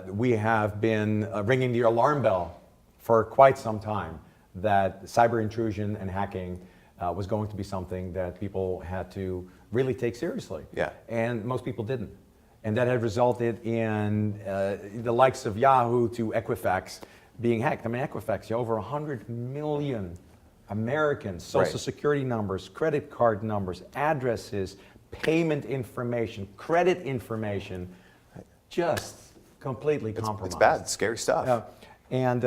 we have been ringing the alarm bell for quite some time that cyber intrusion and hacking was going to be something that people had to really take seriously. Yeah. And most people didn't. And that had resulted in the likes of Yahoo to Equifax being hacked. I mean, Equifax, over 100 million Americans, social security numbers, credit card numbers, addresses, payment information, credit information, just completely compromised. It's bad. It's scary stuff. And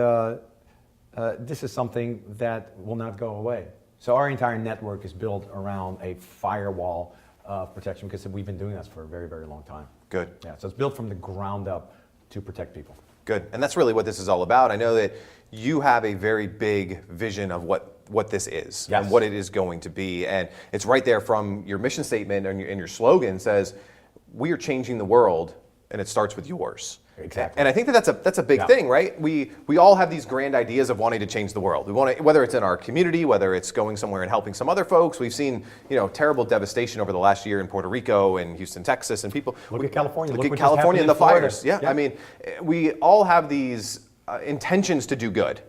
this is something that will not go away. So our entire network is built around a firewall of protection because we've been doing this for a very, very long time. Good. Yeah, so it's built from the ground up to protect people. Good. And that's really what this is all about. I know that you have a very big vision of what this is Yes. and what it is going to be. And it's right there from your mission statement and your slogan says, we are changing the world and it starts with yours. Exactly. And I think that's a big Yeah. thing, right? We all have these grand ideas of wanting to change the world. We want to, whether it's in our community, whether it's going somewhere and helping some other folks. We've seen, terrible devastation over the last year in Puerto Rico and Houston, Texas, and people. Look at California. Look Look at what just California and happened the in Florida. fires. Yeah. Yeah. I mean, we all have these intentions to do good.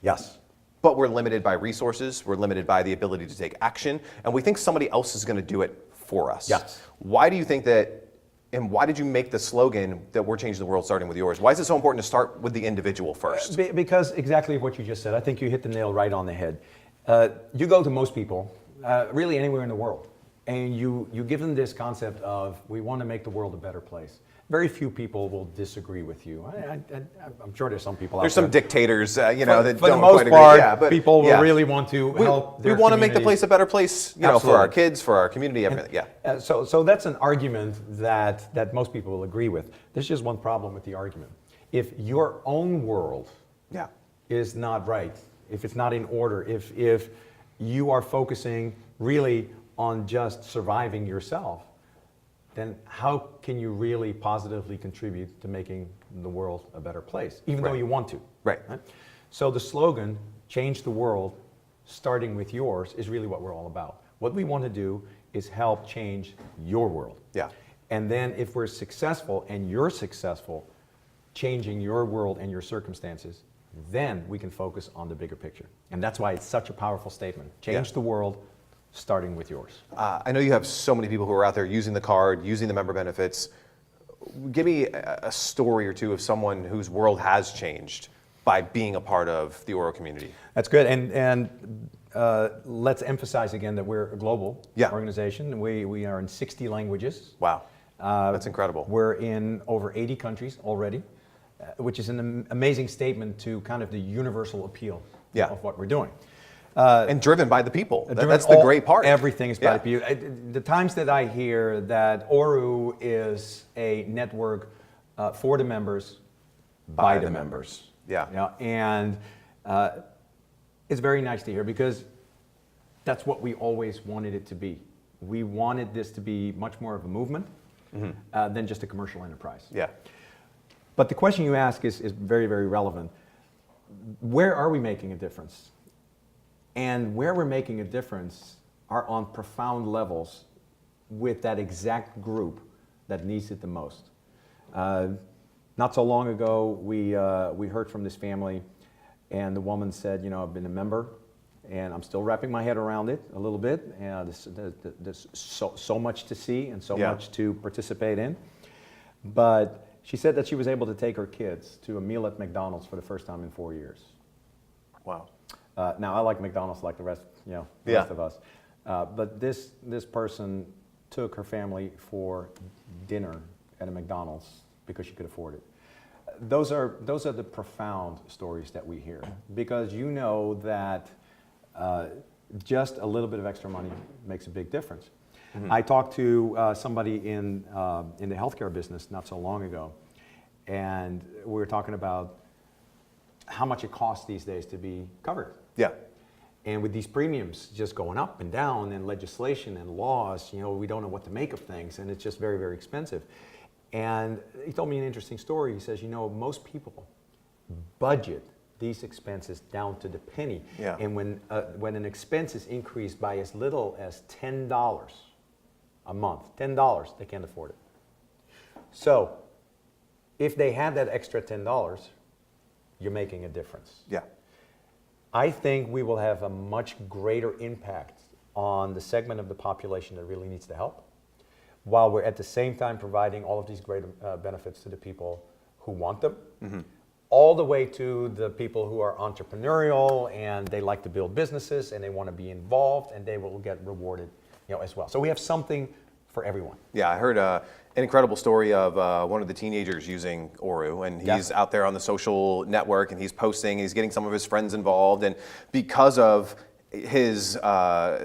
Yes. But we're limited by resources, we're limited by the ability to take action, and we think somebody else is going to do it for us. Yes. Why do you think that, and why did you make the slogan that we're changing the world starting with yours? Why is it so important to start with the individual first? Because exactly what you just said. I think you hit the nail right on the head. You go to most people, really anywhere in the world, and you give them this concept of, we want to make the world a better place. Very few people will disagree with you. I'm sure there's some people out there. There's some dictators, that For don't the quite most agree. part, Yeah, but people will yeah. really want to help We their want to make the communities. place a better place, for our Absolutely. kids, for our community, everything. Yeah. So that's an argument that most people will agree with. There's just one problem with the argument. If your own world Yeah. is not right, if it's not in order, if you are focusing really on just surviving yourself, then how can you really positively contribute to making the world a better place, even though Right. you want to? Right. So the slogan, change the world, starting with yours, is really what we're all about. What we want to do is help change your world. Yeah. And then if we're successful and you're successful changing your world and your circumstances, then we can focus on the bigger picture. And that's why it's such a powerful statement. Change Yeah. the world, starting with yours. I know you have so many people who are out there using the card, using the member benefits. Give me a story or two of someone whose world has changed by being a part of the ORU community. That's good. And let's emphasize again that we're a global Yeah. organization. We are in 60 languages. Wow. That's incredible. We're in over 80 countries already, which is an amazing statement to kind of the universal appeal Yeah. of what we're doing. And driven by the people. That's the great part. Everything is by Yeah. the people. The times that I hear that ORU is a network for the members, by the members. Yeah. And it's very nice to hear because that's what we always wanted it to be. We wanted this to be much more of a movement than just a commercial enterprise. Yeah. But the question you ask is very, very relevant. Where are we making a difference? And where we're making a difference are on profound levels with that exact group that needs it the most. Not so long ago, we heard from this family, and the woman said, I've been a member, and I'm still wrapping my head around it a little bit. And there's so much to see and so Yeah. much to participate in. But she said that she was able to take her kids to a meal at McDonald's for the first time in 4 years. Wow. Now I like McDonald's like the rest, the Yeah. rest of us. But this person took her family for dinner at a McDonald's because she could afford it. Those are the profound stories that we hear because you know that just a little bit of extra money makes a big difference. Mm-hmm. I talked to somebody in the healthcare business not so long ago, and we were talking about how much it costs these days to be covered. Yeah. And with these premiums just going up and down and legislation and laws, we don't know what to make of things, and it's just very, very expensive. And he told me an interesting story. He says, most people budget these expenses down to the penny. Yeah. And when an expense is increased by as little as $10 a month, $10, they can't afford it. So if they had that extra $10, you're making a difference. Yeah. I think we will have a much greater impact on the segment of the population that really needs the help, while we're at the same time providing all of these great benefits to the people who want them, all the way to the people who are entrepreneurial and they like to build businesses and they want to be involved and they will get rewarded as well. So we have something for everyone. Yeah, I heard an incredible story of one of the teenagers using ORU, and he's out there on the social network and he's posting, he's getting some of his friends involved, and because of his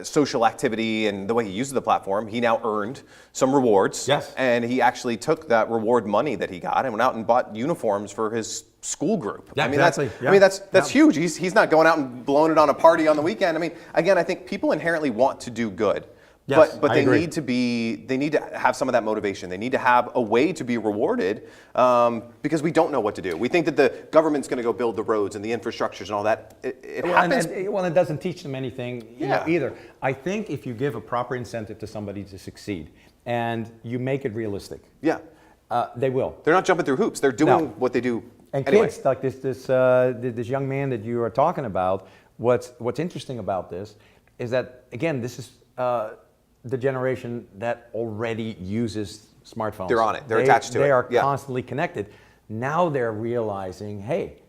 social activity and the way he uses the platform, he now earned some rewards. Yes. And he actually took that reward money that he got and went out and bought uniforms for his school group. Yeah, I mean, exactly. that's huge. He's not going out and blowing it on a party on the weekend. I mean, again, I think people inherently want to do good. Yes, but I they agree. need to have some of that motivation. They need to have a way to be rewarded because we don't know what to do. We think that the government's going to go build the roads and the infrastructures and all that. It happens. It doesn't teach them anything Yeah. either. I think if you give a proper incentive to somebody to succeed and you make it realistic, Yeah. they will. They're not jumping through hoops. They're doing No. what they do And anyway. kids like this young man that you are talking about. What's interesting about this is that again, this is the generation that already uses smartphones. They're on it. They're attached to it. They are Yeah. constantly connected. Now they're realizing, hey,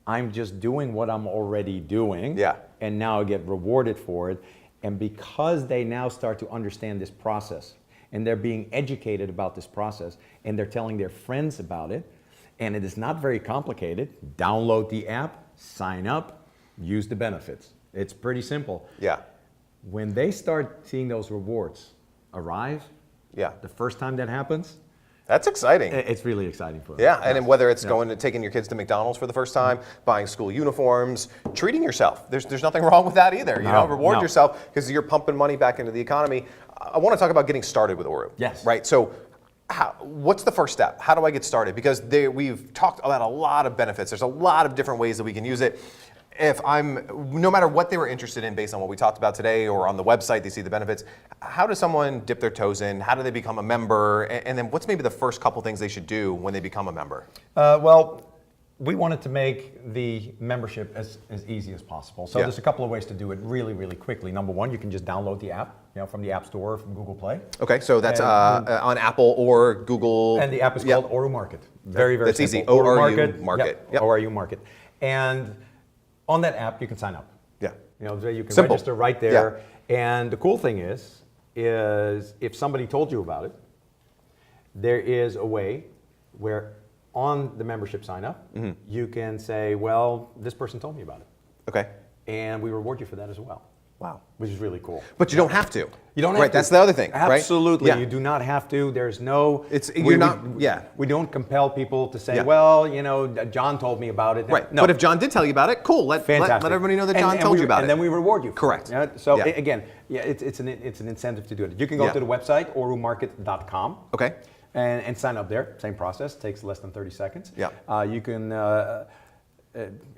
I'm just doing what I'm already doing. Yeah. And now I get rewarded for it. And because they now start to understand this process and they're being educated about this process and they're telling their friends about it, and it is not very complicated. Download the app, sign up, use the benefits. It's pretty simple. Yeah. When they start seeing those rewards arrive, Yeah. the first time that happens, That's exciting. it's really exciting for them. Yeah, and then whether it's going to taking your kids to McDonald's for the first time, buying school uniforms, treating yourself. There's nothing wrong with that either. You know, reward yourself because you're pumping money back into the economy. I want to talk about getting started with ORU. Yes. Right. So, what's the first step? How do I get started? Because we've talked about a lot of benefits. There's a lot of different ways that we can use it. No matter what they were interested in based on what we talked about today or on the website, they see the benefits. How does someone dip their toes in? How do they become a member? And then what's maybe the first couple things they should do when they become a member? Well, we wanted to make the membership as easy as possible. So Yeah. there's a couple of ways to do it really, really quickly. Number one, you can just download the app, from the App Store or from Google Play. Okay, so that's on Apple or Google. And the app is Yep. called ORU Market. Very, very That's easy. simple. ORU Market. Yep. ORU Market. And on that app, you can sign up. Yeah. So you can Simple. register right there. And the cool thing is if somebody told you about it, there is a way where on the membership sign up, you can say, well, this person told me about it. Okay. And we reward you for that as well. Wow. Which is really cool. But you don't have to. You don't have right, to. that's the other thing, right? Absolutely. Yeah. You do not have to. There's no... Yeah. We don't compel people to say, Yeah. well, John told me about it. Right. No. But if John did tell you about it, cool. Let everybody know that John told you about it. And then we reward you. Correct. So Yeah. again, it's an incentive to do it. You can go Yeah. to the website, orumarket.com. Okay. And sign up there. Same process. Takes less than 30 seconds. Yeah. You can...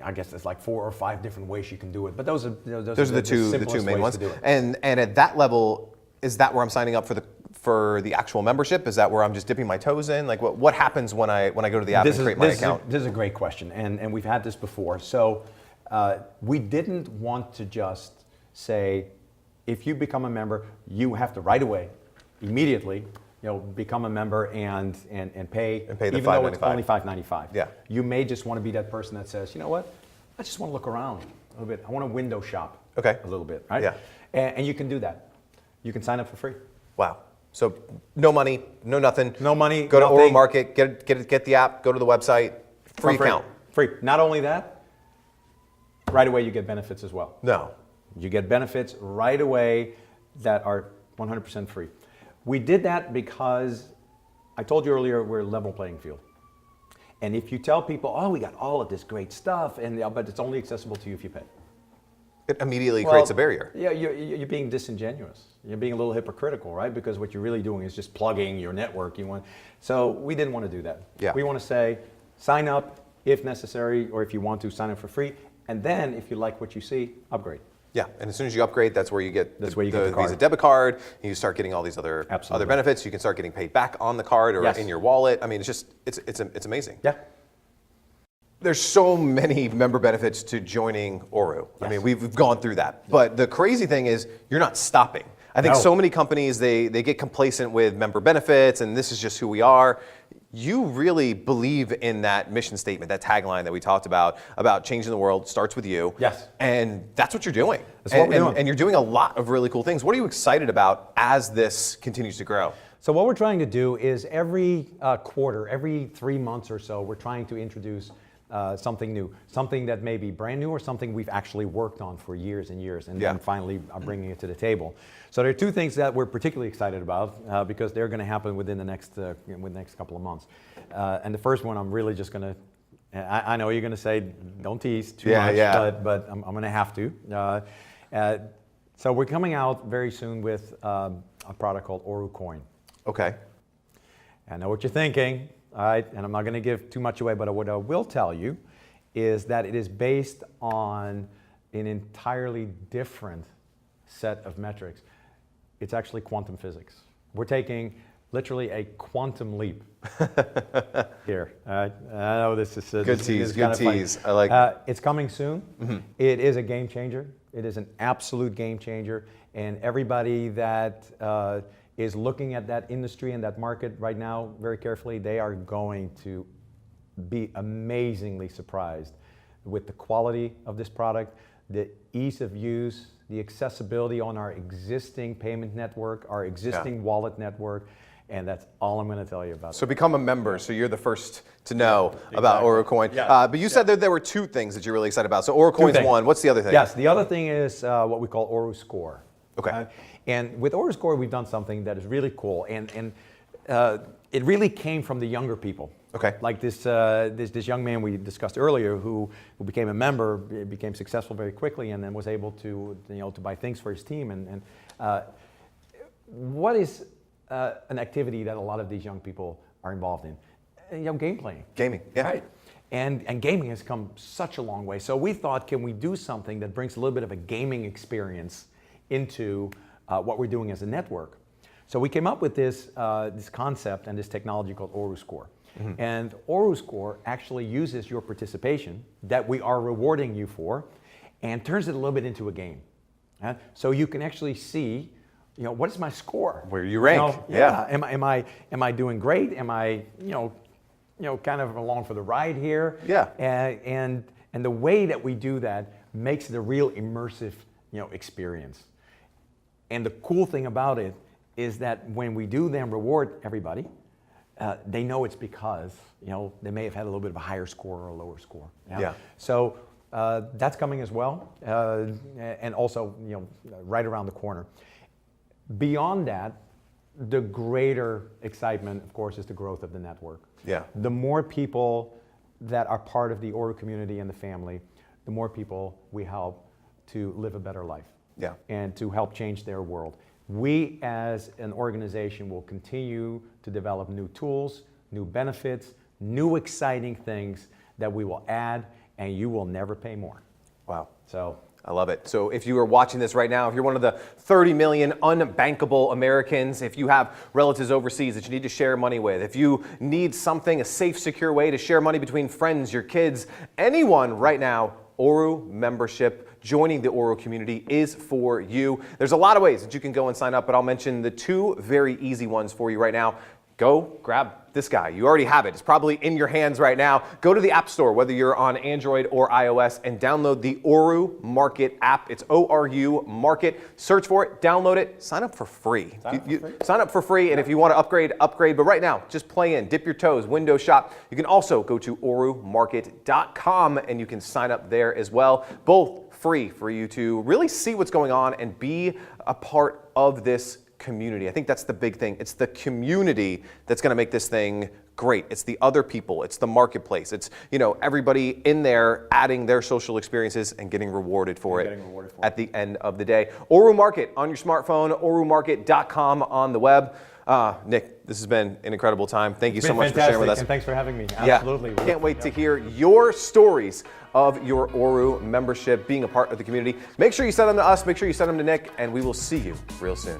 I guess there's like 4 or 5 different ways you can do it, but those are the two simplest main ways ones. to do it. And at that level, is that where I'm signing up for the actual membership? Is that where I'm just dipping my toes in? Like what happens when I go to the app and create my account? This is a great question, and we've had this before. So we didn't want to just say, if you become a member, you have to right away, immediately, become a member and pay the even though it's $5.95. only $5.95. Yeah. You may just want to be that person that says, you know what, I just want to look around a little bit. I want to window shop Okay. a little bit, right? Yeah. And you can do that. You can sign up for free. Wow. So no money, no nothing. No money, Go to nothing. ORU Market, get the app, go to the website, free account. Free. Not only that, right away you get benefits as well. No. You get benefits right away that are 100% free. We did that because I told you earlier we're a level playing field. And if you tell people, oh, we got all of this great stuff, but it's only accessible to you if you pay. It immediately creates a barrier. Yeah, you're being disingenuous. You're being a little hypocritical, right? Because what you're really doing is just plugging your network. So we didn't want to do that. Yeah. We want to say, sign up if necessary, or if you want to, sign up for free. And then if you like what you see, upgrade. Yeah, and as soon as you upgrade, that's where you get the card. Visa debit card. And you start getting all these other benefits. You can start getting paid back on the card or in your wallet. I mean, it's amazing. Yeah. There's so many member benefits to joining ORU. Yes. I mean, we've gone through that. But the crazy thing is, you're not stopping. I think so many companies, they get complacent with member benefits, and this is just who we are. You really believe in that mission statement, that tagline that we talked about changing the world starts with you. Yes. And that's what you're doing. That's what we're doing. And you're doing a lot of really cool things. What are you excited about as this continues to grow? So what we're trying to do is every quarter, every 3 months or so, we're trying to introduce something new, something that may be brand new or something we've actually worked on for years and years, and then finally are bringing it to the table. So there are two things that we're particularly excited about because they're going to happen within the next couple of months. And the first one, I'm really just going to, I know you're going to say, don't tease too much, but I'm going to have to. So we're coming out very soon with a product called ORU Coin. Okay. I know what you're thinking, all right, and I'm not going to give too much away, but what I will tell you is that it is based on an entirely different set of metrics. It's actually quantum physics. We're taking literally a quantum leap here. I know this is good tease. Good tease. I like. It's coming soon. Mm-hmm. It is a game changer. It is an absolute game changer, and everybody that is looking at that industry and that market right now very carefully, they are going to be amazingly surprised with the quality of this product, the ease of use, the accessibility on our existing payment network, our existing wallet network, and that's all I'm going to tell you about. So become a member, so you're the first to know about ORU Coin. But you said that there were two things that you're really excited about. So ORU Coin's one. What's the other thing? Yes, the other thing is what we call ORU Score. Okay. And with ORU Score, we've done something that is really cool, and it really came from the younger people. Okay. Like this young man we discussed earlier who became a member, became successful very quickly, and then was able to to buy things for his team. And what is an activity that a lot of these young people are involved in? Game playing. Gaming. Yeah. Right. And gaming has come such a long way. So we thought, can we do something that brings a little bit of a gaming experience into what we're doing as a network? So we came up with this concept and this technology called ORU Score. Mm-hmm. And ORU Score actually uses your participation that we are rewarding you for and turns it a little bit into a game. So you can actually see, what is my score? Where you rank. Am I doing great? Am I, kind of along for the ride here? Yeah. And the way that we do that makes it a real immersive, experience. And the cool thing about it is that when we do then reward everybody, they know it's because they may have had a little bit of a higher score or a lower score. Yeah. So that's coming as well, and also right around the corner. Beyond that, the greater excitement, of course, is the growth of the network. Yeah. The more people that are part of the ORU community and the family, the more people we help to live a better life. Yeah. And to help change their world. We as an organization will continue to develop new tools, new benefits, new exciting things that we will add, and you will never pay more. Wow. So I love it. So if you are watching this right now, if you're one of the 30 million unbankable Americans, if you have relatives overseas that you need to share money with, if you need something, a safe, secure way to share money between friends, your kids, anyone right now, ORU membership, joining the ORU community is for you. There's a lot of ways that you can go and sign up, but I'll mention the two very easy ones for you right now. Go grab this guy. You already have it. It's probably in your hands right now. Go to the App Store, whether you're on Android or iOS, and download the ORU Market app. It's ORU Market. Search for it, download it, sign up for free. Sign up for free, and if you want to upgrade, upgrade. But right now, just play in, dip your toes, window shop. You can also go to orumarket.com, and you can sign up there as well. Both free for you to really see what's going on and be a part of this community. I think that's the big thing. It's the community that's going to make this thing great. It's the other people. It's the marketplace. It's, everybody in there adding their social experiences and getting rewarded for it at the end of the day. ORU Market on your smartphone, orumarket.com on the web. Nick, this has been an incredible time. Thank you so much for sharing with us. And thanks for having me. Absolutely. Yeah. Can't wait to hear your stories of your ORU membership, being a part of the community. Make sure you send them to us. Make sure you send them to Nick, and we will see you real soon.